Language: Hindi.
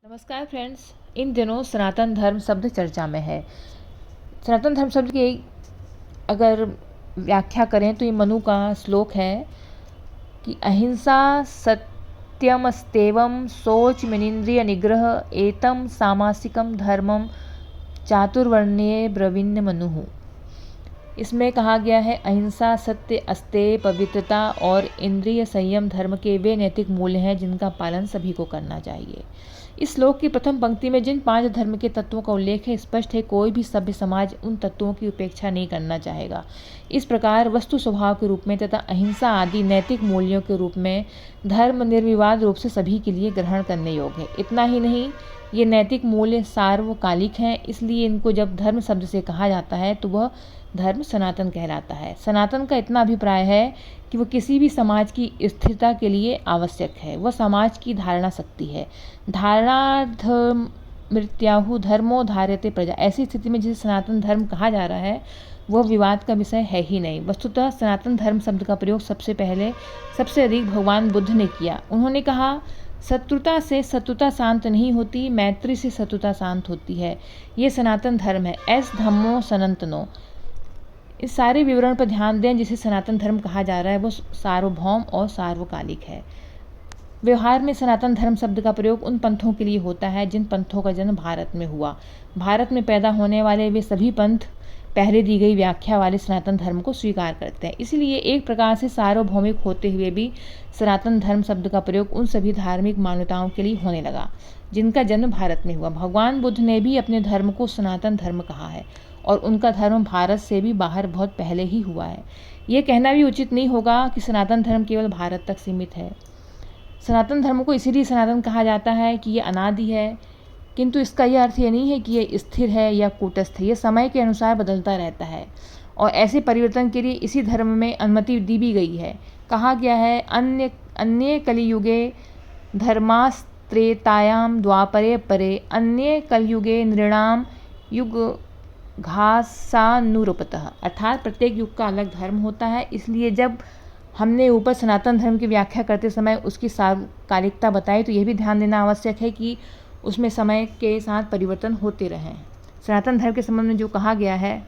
नमस्कार फ्रेंड्स। इन दिनों सनातन धर्म शब्द चर्चा में है। सनातन धर्म शब्द की अगर व्याख्या करें तो ये मनु का श्लोक है कि अहिंसा सत्यमस्तेवम शौच मनीन्द्रिय निग्रह एतम सामासिकम धर्मम चातुर्वर्ण्ये ब्रवीण्य मनुः। इसमें कहा गया है अहिंसा, सत्य, अस्तेय, पवित्रता और इंद्रिय संयम धर्म के वे नैतिक मूल्य हैं जिनका पालन सभी को करना चाहिए। इस श्लोक की प्रथम पंक्ति में जिन 5 धर्म के तत्वों का उल्लेख है, स्पष्ट है कोई भी सभ्य समाज उन तत्वों की उपेक्षा नहीं करना चाहेगा। इस प्रकार वस्तु स्वभाव के रूप में तथा अहिंसा आदि नैतिक मूल्यों के रूप में धर्म निर्विवाद रूप से सभी के लिए ग्रहण करने योग्य है। इतना ही नहीं, ये नैतिक मूल्य सार्वकालिक हैं, इसलिए इनको जब धर्म शब्द से कहा जाता है तो वह धर्म सनातन कहलाता है। सनातन का इतना अभिप्राय है कि वह किसी भी समाज की स्थिरता के लिए आवश्यक है। वह समाज की धारणा शक्ति है। धारणाधर्मृत्याहु धर्मो धार्यते प्रजा। ऐसी स्थिति में जिसे सनातन धर्म कहा जा रहा है वह विवाद का विषय है ही नहीं। वस्तुतः सनातन धर्म शब्द का प्रयोग सबसे अधिक भगवान बुद्ध ने किया। उन्होंने कहा, शत्रुता से शत्रुता शांत नहीं होती, मैत्री से शत्रुता शांत होती है। ये सनातन धर्म है। एस धम्मो सनातनो। इस सारे विवरण पर ध्यान दें। जिसे सनातन धर्म कहा जा रहा है वो सार्वभौम और सार्वकालिक है। व्यवहार में सनातन धर्म शब्द का प्रयोग उन पंथों के लिए होता है जिन पंथों का जन्म भारत में हुआ। भारत में पैदा होने वाले वे सभी पंथ पहले दी गई व्याख्या वाले सनातन धर्म को स्वीकार करते हैं। इसलिए एक प्रकार से सार्वभौमिक होते हुए भी सनातन धर्म शब्द का प्रयोग उन सभी धार्मिक मान्यताओं के लिए होने लगा जिनका जन्म भारत में हुआ। भगवान बुद्ध ने भी अपने धर्म को सनातन धर्म कहा है और उनका धर्म भारत से भी बाहर बहुत पहले ही हुआ है। ये कहना भी उचित नहीं होगा कि सनातन धर्म केवल भारत तक सीमित है। सनातन धर्म को इसीलिए सनातन कहा जाता है कि ये अनादि है, किंतु इसका यह अर्थ ये नहीं है कि ये स्थिर है या कूटस्थ है। ये समय के अनुसार बदलता रहता है और ऐसे परिवर्तन के लिए इसी धर्म में अनुमति दी भी गई है। कहा गया है, अन्य कलियुगे धर्मास्त्रेतायाम द्वापरे परे अन्य कलयुगे नृणाम युग घासानुरूपतः। अर्थात प्रत्येक युग का अलग धर्म होता है। इसलिए जब हमने ऊपर सनातन धर्म की व्याख्या करते समय उसकी सार्वकालिकता बताई तो यह भी ध्यान देना आवश्यक है कि उसमें समय के साथ परिवर्तन होते रहें। सनातन धर्म के संबंध में जो कहा गया है